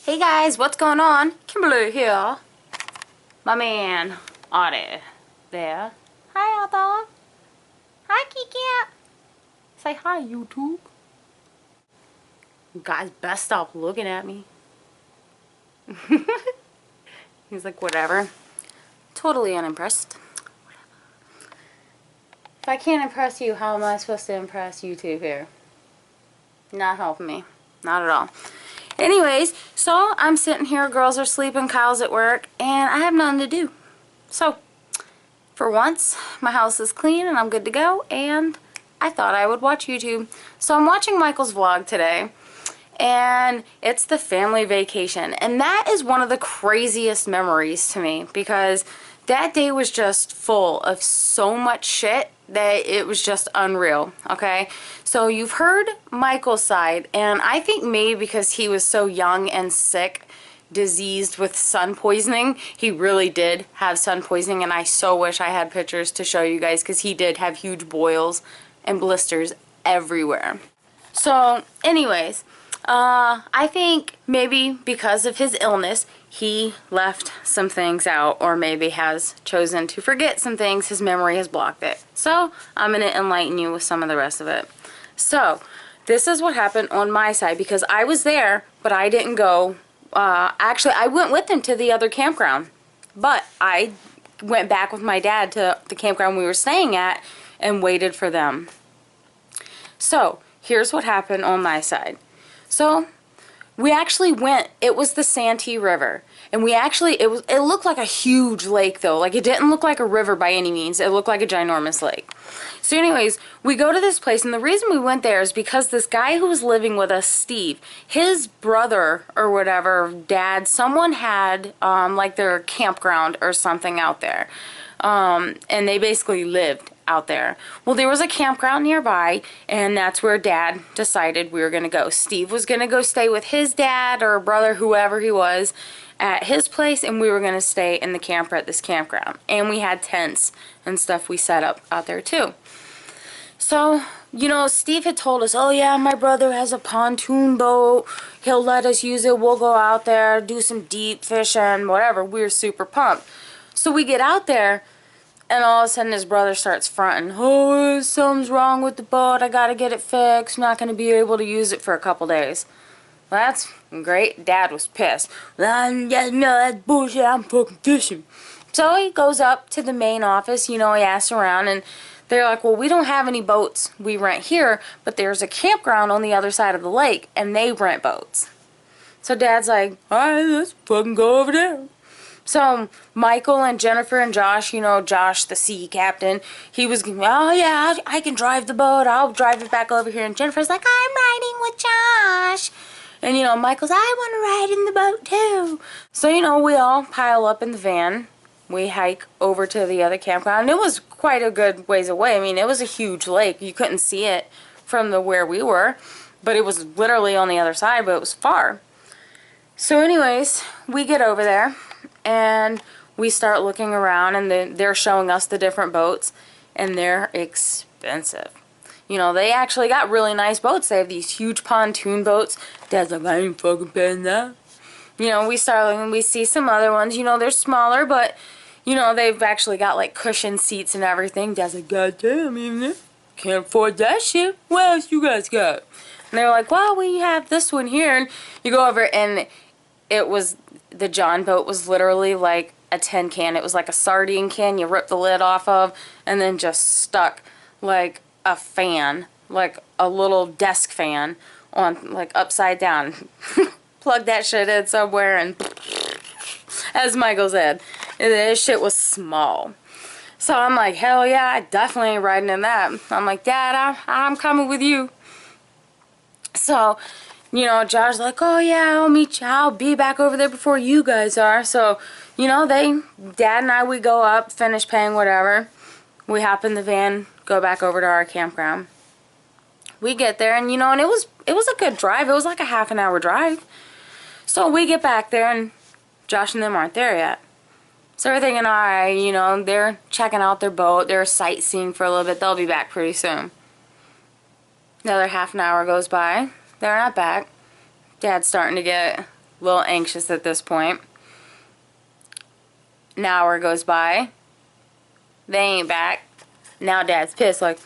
Hey guys, what's going on? Kimberly here. My man, Audie, there. Hi, Otto. Hi, Kiki. Say hi, YouTube. You guys best stop looking at me. He's like, whatever. Totally unimpressed. If I can't impress you, how am I supposed to impress YouTube here? Not helping me. Not at all. Anyways, so I'm sitting here, girls are sleeping, Kyle's at work, and I have nothing to do. So, for once, my house is clean and I'm good to go, and I thought I would watch YouTube. So I'm watching Michael's vlog today, and it's the family vacation. And that is one of the craziest memories to me, because that day was just full of so much shit that it was just unreal, okay? So you've heard Michael's side, and I think maybe because he was so young and sick, diseased with sun poisoning, he really did have sun poisoning, and I so wish I had pictures to show you guys, because he did have huge boils and blisters everywhere. So anyways, I think maybe because of his illness, he left some things out, or maybe has chosen to forget some things. His memory has blocked it. So I'm going to enlighten you with some of the rest of it. So this is what happened on my side, because I was there, but I didn't go. Actually, I went with him to the other campground, but I went back with my dad to the campground we were staying at and waited for them. So here's what happened on my side. So we actually went, it was the Santee River, and we actually, it looked like a huge lake though. Like, it didn't look like a river by any means. It looked like a ginormous lake. So anyways, we go to this place, and the reason we went there is because this guy who was living with us, Steve, his brother or whatever, dad, someone had like their campground or something out there. And they basically lived out there. Well, there was a campground nearby, and that's where Dad decided we were going to go. Steve was going to go stay with his dad or brother, whoever he was, at his place, and we were going to stay in the camper at this campground. And we had tents and stuff we set up out there too. So, you know, Steve had told us, oh yeah, my brother has a pontoon boat. He'll let us use it. We'll go out there, do some deep fishing, whatever. We were super pumped. So we get out there, and all of a sudden his brother starts fronting, oh, something's wrong with the boat, I gotta get it fixed, I'm not gonna be able to use it for a couple days. Well, that's great. Dad was pissed. Well, yeah, no, that's bullshit, I'm fucking fishing. So he goes up to the main office, you know, he asks around, and they're like, well, we don't have any boats we rent here, but there's a campground on the other side of the lake, and they rent boats. So Dad's like, alright, let's fucking go over there. So Michael and Jennifer and Josh, you know, Josh, the sea captain, he was, oh yeah, I can drive the boat, I'll drive it back over here. And Jennifer's like, I'm riding with Josh. And, you know, Michael's, I want to ride in the boat too. So, you know, we all pile up in the van. We hike over to the other campground. And it was quite a good ways away. I mean, it was a huge lake. You couldn't see it from where we were. But it was literally on the other side, but it was far. So anyways, we get over there, and we start looking around, and they're showing us the different boats, and they're expensive. You know, they actually got really nice boats. They have these huge pontoon boats. Dad's like, I ain't fucking paying that. You know, we start looking, we see some other ones. You know, they're smaller, but, you know, they've actually got, like, cushion seats and everything. Dad's like, God damn, even can't afford that shit. What else you guys got? And they were like, well, we have this one here. And you go over, and it was, the John boat was literally like a tin can. It was like a sardine can you rip the lid off of, and then just stuck like a fan, like a little desk fan on, like, upside down. Plug that shit in somewhere, and as Michael said, this shit was small. So I'm like, hell yeah, I definitely ain't riding in that. I'm like, Dad, I'm coming with you. So, you know, Josh's like, oh yeah, I'll meet you. I'll be back over there before you guys are. So, you know, Dad and I, we go up, finish paying whatever. We hop in the van, go back over to our campground. We get there, and, you know, and it was a good drive. It was like a half an hour drive. So we get back there, and Josh and them aren't there yet. So we're thinking, alright, you know, they're checking out their boat. They're sightseeing for a little bit. They'll be back pretty soon. Another half an hour goes by. They're not back. Dad's starting to get a little anxious at this point. An hour goes by. They ain't back. Now Dad's pissed, like,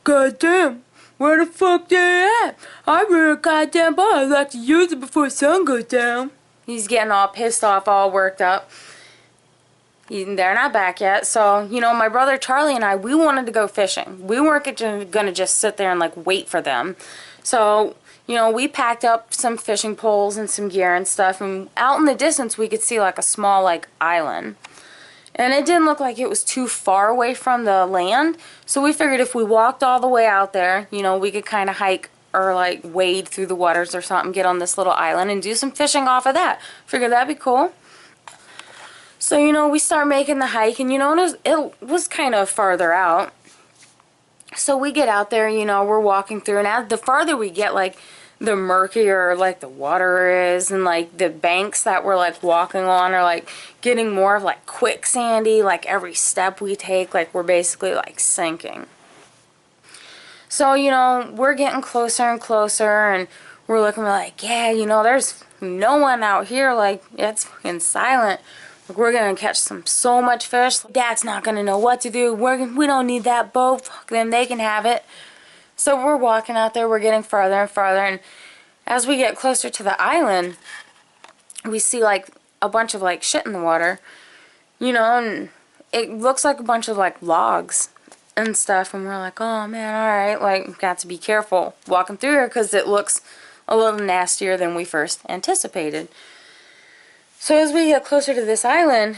God damn, where the fuck they at? I ran a goddamn ball. I'd like to use it before the sun goes down. He's getting all pissed off, all worked up. They're not back yet. So, you know, my brother Charlie and I, we wanted to go fishing. We weren't going to just sit there and, like, wait for them. So, you know, we packed up some fishing poles and some gear and stuff. And out in the distance, we could see, like, a small, like, island. And it didn't look like it was too far away from the land. So we figured if we walked all the way out there, you know, we could kind of hike or, like, wade through the waters or something, get on this little island and do some fishing off of that. Figured that'd be cool. So, you know, we start making the hike, and, you know, it was kind of farther out. So we get out there, you know, we're walking through, and as the farther we get, like, the murkier, like, the water is, and, like, the banks that we're, like, walking on are, like, getting more of, like, quicksandy. Like, every step we take, like, we're basically, like, sinking. So, you know, we're getting closer and closer, and we're looking, we're like, yeah, you know, there's no one out here. Like, it's fucking silent. Like, we're gonna catch so much fish. Dad's not gonna know what to do. We don't need that boat. Fuck them, they can have it. So we're walking out there. We're getting farther and farther, and as we get closer to the island, we see, like, a bunch of, like, shit in the water, you know, and it looks like a bunch of, like, logs and stuff, and we're like, oh man, alright, like, got to be careful walking through here because it looks a little nastier than we first anticipated. So as we get closer to this island,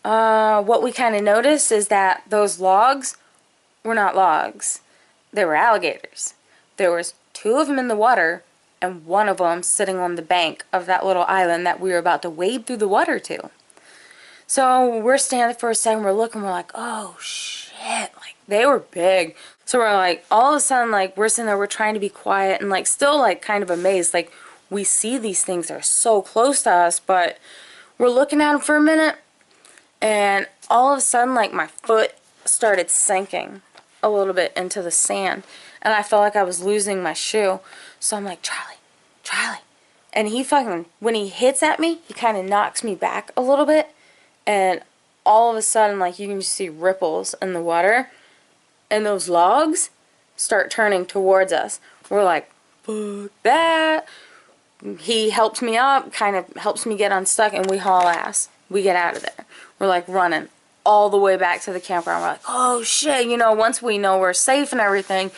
what we kind of noticed is that those logs were not logs. They were alligators. There was 2 of them in the water, and 1 of them sitting on the bank of that little island that we were about to wade through the water to. So we're standing for a second, we're looking, we're like, oh shit, like, they were big. So we're like, all of a sudden, like, we're sitting there, we're trying to be quiet and, like, still, like, kind of amazed. Like, we see these things, they're so close to us, but we're looking at them for a minute, and all of a sudden, like, my foot started sinking a little bit into the sand, and I felt like I was losing my shoe. So I'm like, Charlie, Charlie. And he fucking, when he hits at me, he kind of knocks me back a little bit, and all of a sudden, like, you can just see ripples in the water, and those logs start turning towards us. We're like, fuck that. He helps me up, kind of helps me get unstuck, and we haul ass. We get out of there. We're, like, running all the way back to the campground. We're like, oh shit, you know, once we know we're safe and everything,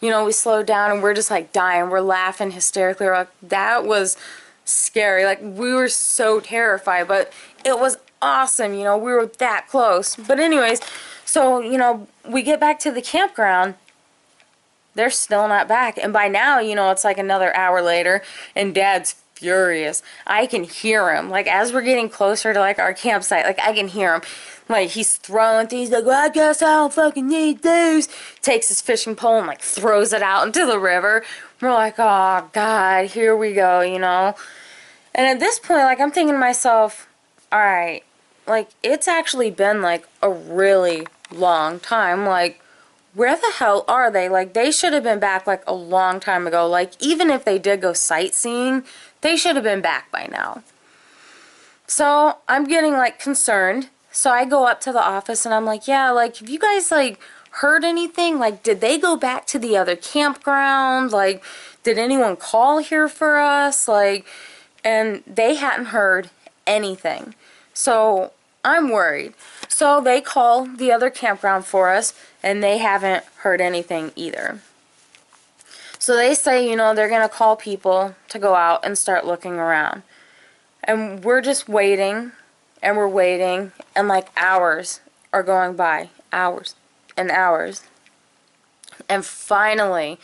you know, we slow down and we're just, like, dying. We're laughing hysterically. We're like, that was scary. Like, we were so terrified, but it was awesome, you know, we were that close. But anyways, so, you know, we get back to the campground. They're still not back. And by now, you know, it's like another hour later, and Dad's furious. I can hear him. Like, as we're getting closer to, like, our campsite, like, I can hear him. Like, he's throwing things, like, well, I guess I don't fucking need these. Takes his fishing pole and, like, throws it out into the river. We're like, oh, God, here we go, you know. And at this point, like, I'm thinking to myself, alright, like, it's actually been, like, a really long time. Like, where the hell are they? Like, they should have been back, like, a long time ago. Like, even if they did go sightseeing, they should have been back by now. So, I'm getting, like, concerned. So, I go up to the office, and I'm like, yeah, like, have you guys, like, heard anything? Like, did they go back to the other campground? Like, did anyone call here for us? Like, and they hadn't heard anything. So, I'm worried. So, they call the other campground for us, and they haven't heard anything either. So they say, you know, they're going to call people to go out and start looking around. And we're just waiting, and we're waiting, and, like, hours are going by. Hours and hours. And finally,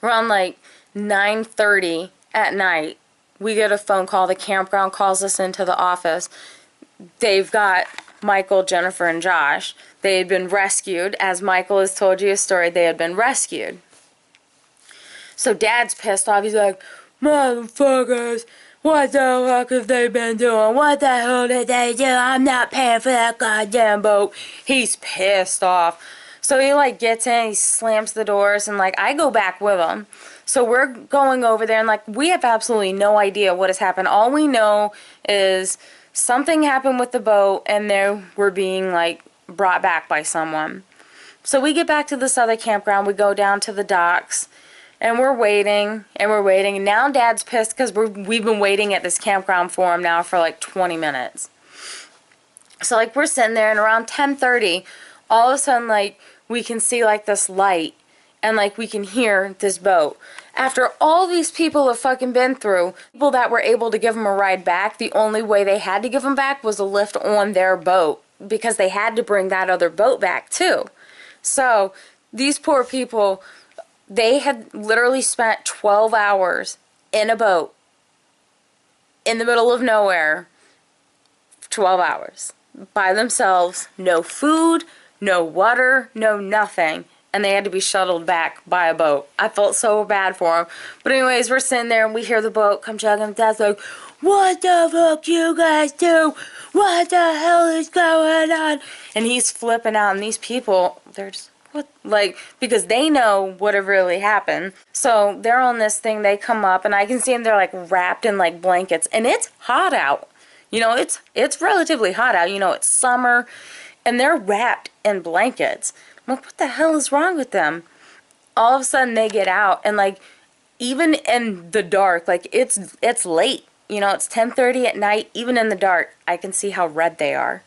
around, like, 9:30 at night, we get a phone call. The campground calls us into the office. They've got Michael, Jennifer, and Josh. They had been rescued. As Michael has told you a story, they had been rescued. So Dad's pissed off. He's like, motherfuckers, what the fuck have they been doing? What the hell did they do? I'm not paying for that goddamn boat. He's pissed off. So he like gets in, he slams the doors, and like I go back with him. So we're going over there, and like we have absolutely no idea what has happened. All we know is something happened with the boat, and they were being like brought back by someone. So we get back to this other campground. We go down to the docks, and we're waiting, and we're waiting. And now Dad's pissed because we've been waiting at this campground for him now for like 20 minutes. So like we're sitting there, and around 10:30, all of a sudden like we can see like this light, and like we can hear this boat. After all these people have fucking been through, people that were able to give them a ride back, the only way they had to give them back was a lift on their boat, because they had to bring that other boat back too. So these poor people, they had literally spent 12 hours in a boat in the middle of nowhere. 12 hours by themselves, no food, no water, no nothing, and they had to be shuttled back by a boat. I felt so bad for them. But anyways, we're sitting there and we hear the boat come chugging. Dad's like, what the fuck you guys do? What the hell is going on? And he's flipping out, and these people, they're just, what? Like, because they know what had really happened. So they're on this thing, they come up, and I can see them, they're like wrapped in like blankets, and it's hot out. You know, it's relatively hot out. You know, it's summer, and they're wrapped in blankets. I'm like, what the hell is wrong with them? All of a sudden, they get out, and like, even in the dark, like it's late. You know, it's 10:30 at night. Even in the dark, I can see how red they are,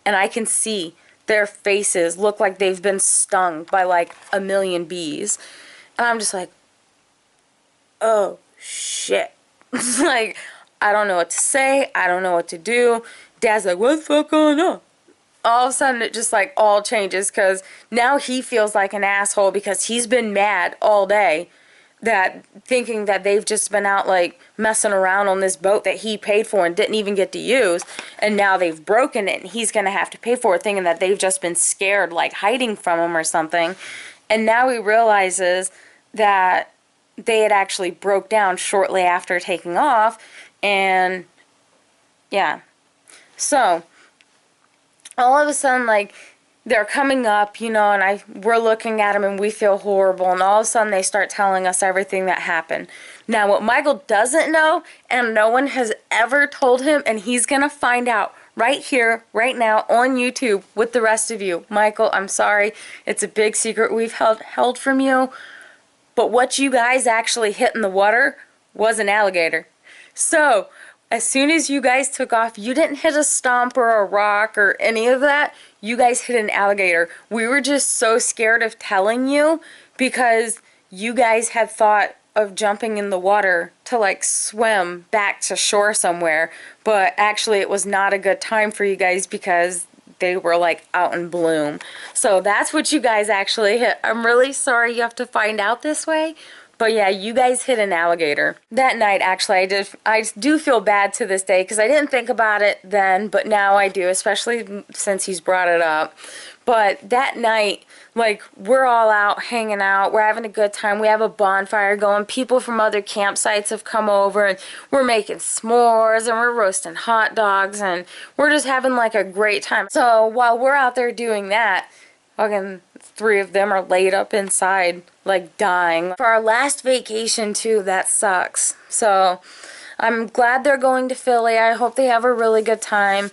and I can see their faces look like they've been stung by like a million bees, and I'm just like, oh shit, like. I don't know what to say. I don't know what to do. Dad's like, what the fuck going on? All of a sudden, it just like all changes, because now he feels like an asshole because he's been mad all day, that thinking that they've just been out like messing around on this boat that he paid for and didn't even get to use, and now they've broken it and he's gonna have to pay for it, thinking that they've just been scared, like hiding from him or something. And now he realizes that they had actually broke down shortly after taking off. And yeah, so all of a sudden, like, they're coming up, you know, and we're looking at them and we feel horrible, and all of a sudden they start telling us everything that happened. Now, what Michael doesn't know, and no one has ever told him, and he's gonna find out right here, right now, on YouTube with the rest of you. Michael, I'm sorry, it's a big secret we've held from you, but what you guys actually hit in the water was an alligator. So, as soon as you guys took off, you didn't hit a stump or a rock or any of that. You guys hit an alligator. We were just so scared of telling you because you guys had thought of jumping in the water to like swim back to shore somewhere. But actually it was not a good time for you guys because they were like out in bloom. So that's what you guys actually hit. I'm really sorry you have to find out this way. But yeah, you guys hit an alligator. That night, actually, I do feel bad to this day because I didn't think about it then, but now I do, especially since he's brought it up. But that night, like, we're all out hanging out. We're having a good time. We have a bonfire going. People from other campsites have come over, and we're making s'mores, and we're roasting hot dogs, and we're just having, like, a great time. So while we're out there doing that, fucking 3 of them are laid up inside, like dying. For our last vacation too, that sucks. So I'm glad they're going to Philly. I hope they have a really good time.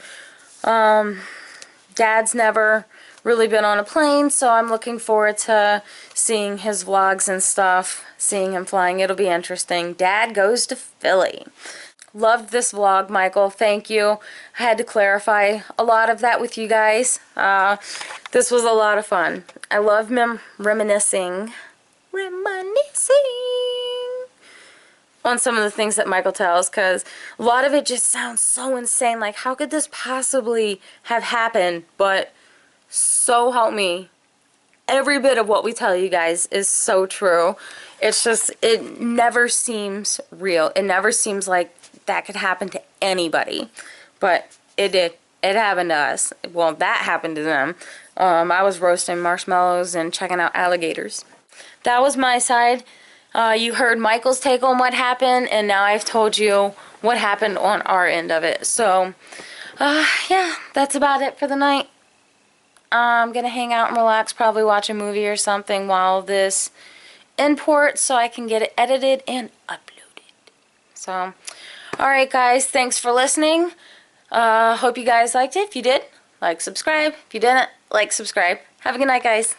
Dad's never really been on a plane, so I'm looking forward to seeing his vlogs and stuff, seeing him flying. It'll be interesting. Dad goes to Philly. Loved this vlog, Michael. Thank you. I had to clarify a lot of that with you guys. This was a lot of fun. I love reminiscing on some of the things that Michael tells, because a lot of it just sounds so insane. Like, how could this possibly have happened? But so help me, every bit of what we tell you guys is so true. It's just, it never seems real. It never seems like that could happen to anybody, but it did. It happened to us. Well, that happened to them. I was roasting marshmallows and checking out alligators. That was my side. You heard Michael's take on what happened, and now I've told you what happened on our end of it. So, yeah, that's about it for the night. I'm going to hang out and relax, probably watch a movie or something while this imports so I can get it edited and uploaded. So, alright guys, thanks for listening. Hope you guys liked it. If you did, like, subscribe. If you didn't, like, subscribe. Have a good night, guys.